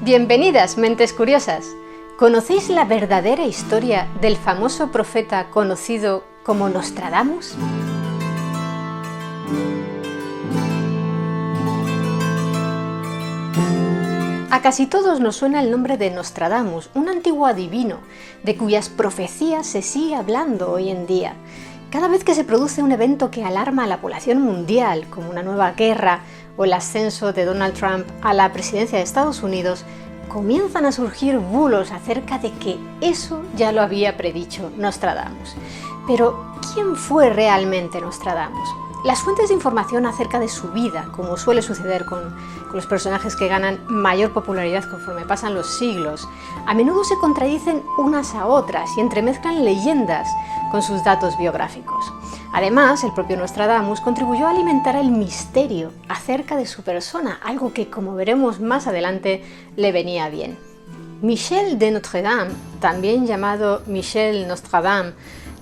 Bienvenidas, mentes curiosas. ¿Conocéis la verdadera historia del famoso profeta conocido como Nostradamus? A casi todos nos suena el nombre de Nostradamus, un antiguo adivino, de cuyas profecías se sigue hablando hoy en día. Cada vez que se produce un evento que alarma a la población mundial, como una nueva guerra o el ascenso de Donald Trump a la presidencia de Estados Unidos, comienzan a surgir bulos acerca de que eso ya lo había predicho Nostradamus. Pero, ¿quién fue realmente Nostradamus? Las fuentes de información acerca de su vida, como suele suceder con los personajes que ganan mayor popularidad conforme pasan los siglos, a menudo se contradicen unas a otras y entremezclan leyendas con sus datos biográficos. Además, el propio Nostradamus contribuyó a alimentar el misterio acerca de su persona, algo que, como veremos más adelante, le venía bien. Michel de Notre-Dame, también llamado Michel Nostradam,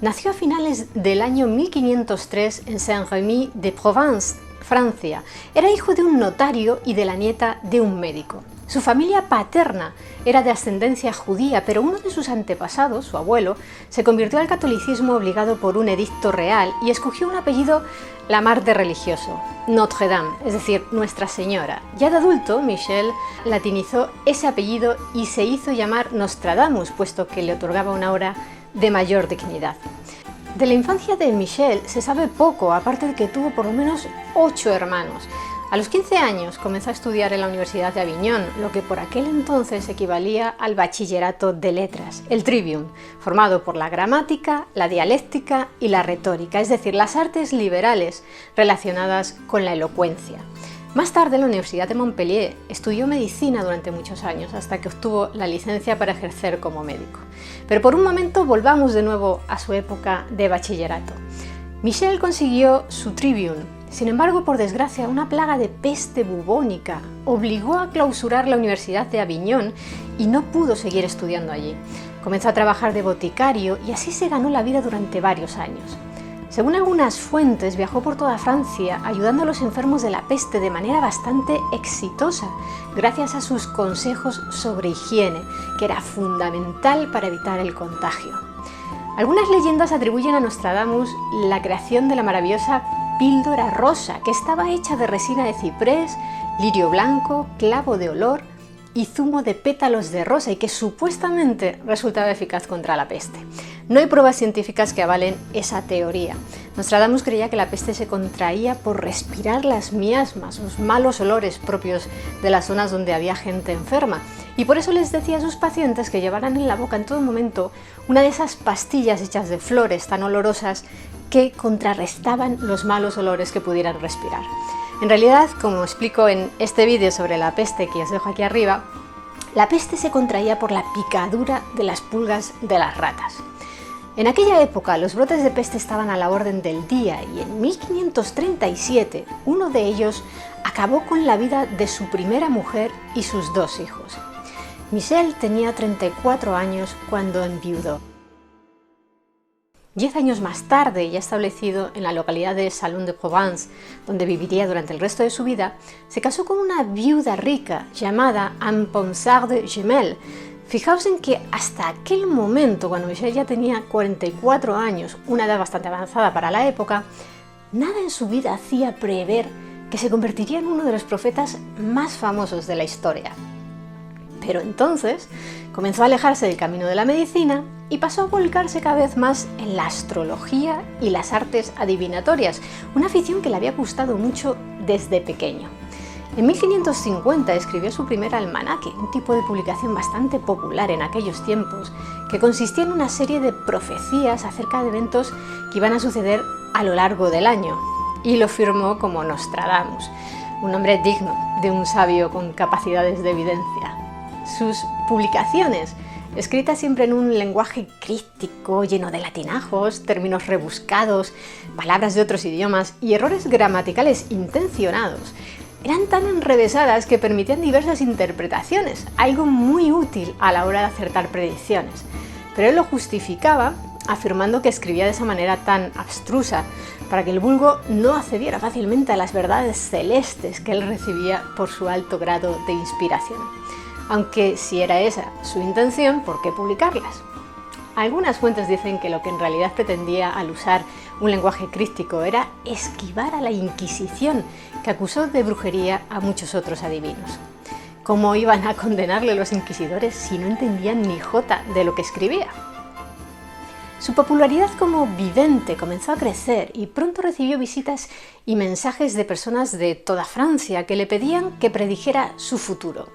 nació a finales del año 1503 en Saint-Rémy de Provence, Francia. Era hijo de un notario y de la nieta de un médico. Su familia paterna era de ascendencia judía, pero uno de sus antepasados, su abuelo, se convirtió al catolicismo obligado por un edicto real y escogió un apellido la mar de religioso, Notre-Dame, es decir, Nuestra Señora. Ya de adulto, Michel latinizó ese apellido y se hizo llamar Nostradamus, puesto que le otorgaba una aura de mayor dignidad. De la infancia de Michel se sabe poco, aparte de que tuvo por lo menos 8 hermanos. A los 15 años comenzó a estudiar en la Universidad de Aviñón, lo que por aquel entonces equivalía al bachillerato de letras, el trivium, formado por la gramática, la dialéctica y la retórica, es decir, las artes liberales relacionadas con la elocuencia. Más tarde, en la Universidad de Montpellier, estudió medicina durante muchos años, hasta que obtuvo la licencia para ejercer como médico. Pero por un momento volvamos de nuevo a su época de bachillerato. Michel consiguió su trivium. Sin embargo, por desgracia, una plaga de peste bubónica obligó a clausurar la Universidad de Aviñón y no pudo seguir estudiando allí. Comenzó a trabajar de boticario y así se ganó la vida durante varios años. Según algunas fuentes, viajó por toda Francia ayudando a los enfermos de la peste de manera bastante exitosa, gracias a sus consejos sobre higiene, que era fundamental para evitar el contagio. Algunas leyendas atribuyen a Nostradamus la creación de la maravillosa píldora rosa, que estaba hecha de resina de ciprés, lirio blanco, clavo de olor y zumo de pétalos de rosa, y que supuestamente resultaba eficaz contra la peste. No hay pruebas científicas que avalen esa teoría. Nostradamus creía que la peste se contraía por respirar las miasmas, los malos olores propios de las zonas donde había gente enferma, y por eso les decía a sus pacientes que llevaran en la boca en todo momento una de esas pastillas hechas de flores tan olorosas que contrarrestaban los malos olores que pudieran respirar. En realidad, como explico en este vídeo sobre la peste que os dejo aquí arriba, la peste se contraía por la picadura de las pulgas de las ratas. En aquella época los brotes de peste estaban a la orden del día y en 1537 uno de ellos acabó con la vida de su primera mujer y sus 2 hijos. Michel tenía 34 años cuando enviudó. 10 años más tarde, ya establecido en la localidad de Salon-de-Provence, donde viviría durante el resto de su vida, se casó con una viuda rica llamada Anne Ponsard Gemelle. Fijaos en que hasta aquel momento, cuando Michel ya tenía 44 años, una edad bastante avanzada para la época, nada en su vida hacía prever que se convertiría en uno de los profetas más famosos de la historia. Pero entonces comenzó a alejarse del camino de la medicina y pasó a volcarse cada vez más en la astrología y las artes adivinatorias, una afición que le había gustado mucho desde pequeño. En 1550 escribió su primer almanaque, un tipo de publicación bastante popular en aquellos tiempos, que consistía en una serie de profecías acerca de eventos que iban a suceder a lo largo del año, y lo firmó como Nostradamus, un nombre digno de un sabio con capacidades de evidencia. Sus publicaciones, escritas siempre en un lenguaje críptico, lleno de latinajos, términos rebuscados, palabras de otros idiomas y errores gramaticales intencionados, eran tan enrevesadas que permitían diversas interpretaciones, algo muy útil a la hora de acertar predicciones. Pero él lo justificaba afirmando que escribía de esa manera tan abstrusa para que el vulgo no accediera fácilmente a las verdades celestes que él recibía por su alto grado de inspiración. aunque si era esa su intención, ¿por qué publicarlas? Algunas fuentes dicen que lo que en realidad pretendía al usar un lenguaje críptico era esquivar a la Inquisición, que acusó de brujería a muchos otros adivinos. ¿Cómo iban a condenarle los inquisidores si no entendían ni jota de lo que escribía? Su popularidad como vidente comenzó a crecer y pronto recibió visitas y mensajes de personas de toda Francia que le pedían que predijera su futuro.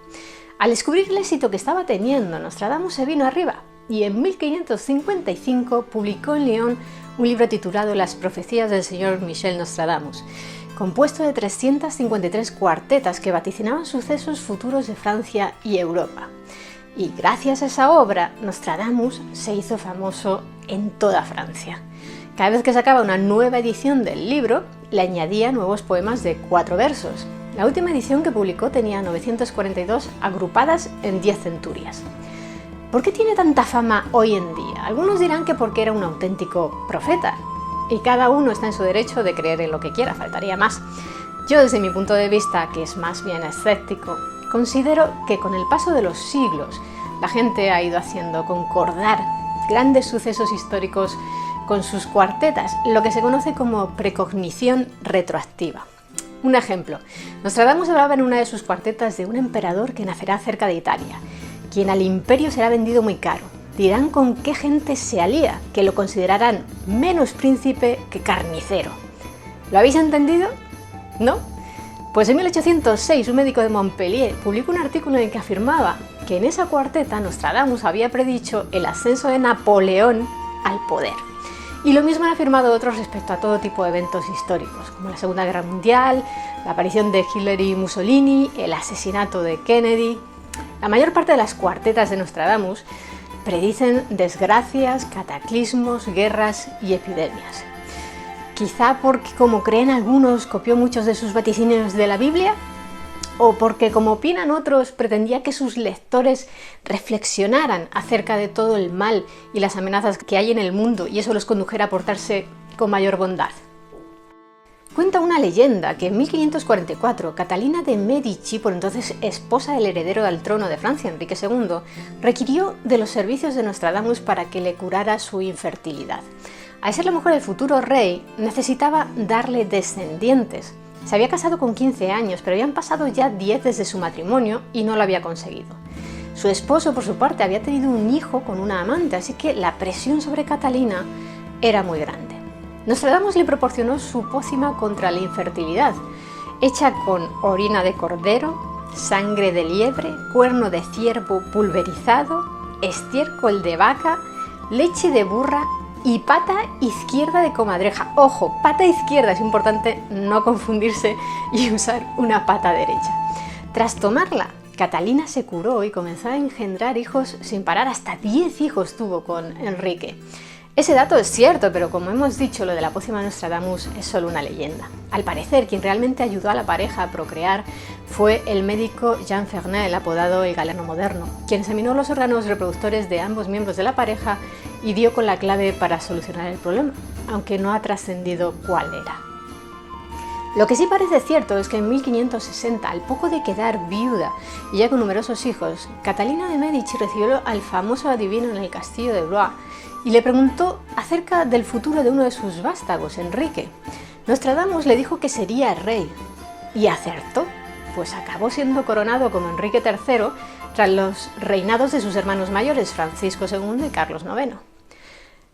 Al descubrir el éxito que estaba teniendo, Nostradamus se vino arriba y en 1555 publicó en Lyon un libro titulado Las profecías del señor Michel Nostradamus, compuesto de 353 cuartetas que vaticinaban sucesos futuros de Francia y Europa. Y gracias a esa obra, Nostradamus se hizo famoso en toda Francia. Cada vez que sacaba una nueva edición del libro, le añadía nuevos poemas de 4 versos. La última edición que publicó tenía 942 agrupadas en 10 centurias. ¿Por qué tiene tanta fama hoy en día? Algunos dirán que porque era un auténtico profeta, y cada uno está en su derecho de creer en lo que quiera, faltaría más. Yo, desde mi punto de vista, que es más bien escéptico, considero que con el paso de los siglos la gente ha ido haciendo concordar grandes sucesos históricos con sus cuartetas, lo que se conoce como precognición retroactiva. Un ejemplo, Nostradamus hablaba en una de sus cuartetas de un emperador que nacerá cerca de Italia, quien al imperio será vendido muy caro. Dirán con qué gente se alía, que lo considerarán menos príncipe que carnicero. ¿Lo habéis entendido? ¿No? Pues en 1806 un médico de Montpellier publicó un artículo en el que afirmaba que en esa cuarteta Nostradamus había predicho el ascenso de Napoleón al poder. Y lo mismo han afirmado otros respecto a todo tipo de eventos históricos, como la Segunda Guerra Mundial, la aparición de Hitler y Mussolini, el asesinato de Kennedy. La mayor parte de las cuartetas de Nostradamus predicen desgracias, cataclismos, guerras y epidemias. Quizá porque, como creen algunos, copió muchos de sus vaticinios de la Biblia, o porque, como opinan otros, pretendía que sus lectores reflexionaran acerca de todo el mal y las amenazas que hay en el mundo y eso los condujera a portarse con mayor bondad. Cuenta una leyenda que en 1544 Catalina de Medici, por entonces esposa del heredero al trono de Francia, Enrique II, requirió de los servicios de Nostradamus para que le curara su infertilidad. Al ser la mujer del futuro rey, necesitaba darle descendientes. Se había casado con 15 años, pero habían pasado ya 10 desde su matrimonio y no lo había conseguido. Su esposo, por su parte, había tenido un hijo con una amante, así que la presión sobre Catalina era muy grande. Nostradamus le proporcionó su pócima contra la infertilidad, hecha con orina de cordero, sangre de liebre, cuerno de ciervo pulverizado, estiércol de vaca, leche de burra y pata izquierda de comadreja. Ojo, pata izquierda, es importante no confundirse y usar una pata derecha. Tras tomarla, Catalina se curó y comenzó a engendrar hijos sin parar, hasta 10 hijos tuvo con Enrique. Ese dato es cierto, pero como hemos dicho, lo de la pócima de Nostradamus es solo una leyenda. Al parecer, quien realmente ayudó a la pareja a procrear fue el médico Jean Fernel, apodado el Galeno Moderno, quien examinó los órganos reproductores de ambos miembros de la pareja y dio con la clave para solucionar el problema, aunque no ha trascendido cuál era. Lo que sí parece cierto es que en 1560, al poco de quedar viuda y ya con numerosos hijos, Catalina de Medici recibió al famoso adivino en el castillo de Blois y le preguntó acerca del futuro de uno de sus vástagos, Enrique. Nostradamus le dijo que sería rey, y acertó, pues acabó siendo coronado como Enrique III tras los reinados de sus hermanos mayores, Francisco II y Carlos IX.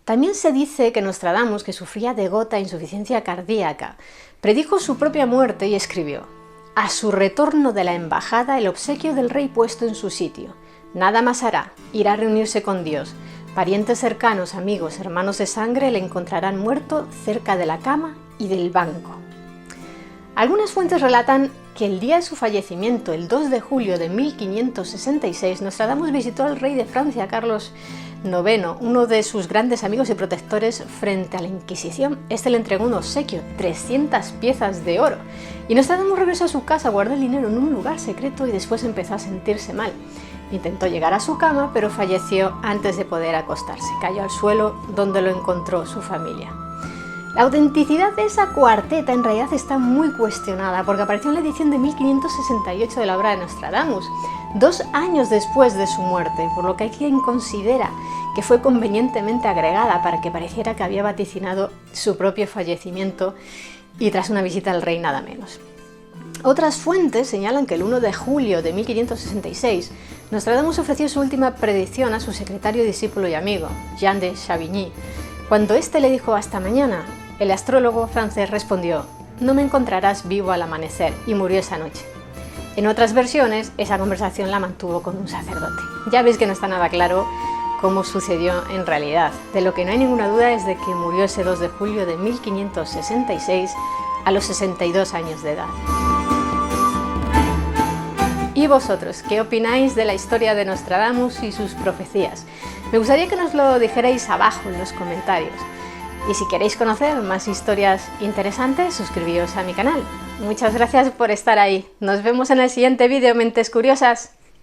También se dice que Nostradamus, que sufría de gota e insuficiencia cardíaca, predijo su propia muerte y escribió: «A su retorno de la embajada, el obsequio del rey puesto en su sitio. Nada más hará, irá a reunirse con Dios. Parientes cercanos, amigos, hermanos de sangre le encontrarán muerto cerca de la cama y del banco». Algunas fuentes relatan que el día de su fallecimiento, el 2 de julio de 1566, Nostradamus visitó al rey de Francia, Carlos IX, uno de sus grandes amigos y protectores frente a la Inquisición. Este le entregó un obsequio, 300 piezas de oro. Y Nostradamus regresó a su casa, guardó el dinero en un lugar secreto y después empezó a sentirse mal. Intentó llegar a su cama, pero falleció antes de poder acostarse. Cayó al suelo, donde lo encontró su familia. La autenticidad de esa cuarteta en realidad está muy cuestionada porque apareció en la edición de 1568 de la obra de Nostradamus, 2 años después de su muerte, por lo que hay quien considera que fue convenientemente agregada para que pareciera que había vaticinado su propio fallecimiento y tras una visita al rey nada menos. Otras fuentes señalan que el 1 de julio de 1566 Nostradamus ofreció su última predicción a su secretario, discípulo y amigo, Jean de Chavigny. Cuando éste le dijo hasta mañana, el astrólogo francés respondió: no me encontrarás vivo al amanecer, y murió esa noche. En otras versiones, esa conversación la mantuvo con un sacerdote. Ya veis que no está nada claro cómo sucedió en realidad. De lo que no hay ninguna duda es de que murió ese 2 de julio de 1566 a los 62 años de edad. ¿Y vosotros, qué opináis de la historia de Nostradamus y sus profecías? Me gustaría que nos lo dijerais abajo en los comentarios. Y si queréis conocer más historias interesantes, suscribíos a mi canal. Muchas gracias por estar ahí. Nos vemos en el siguiente vídeo, Mentes Curiosas.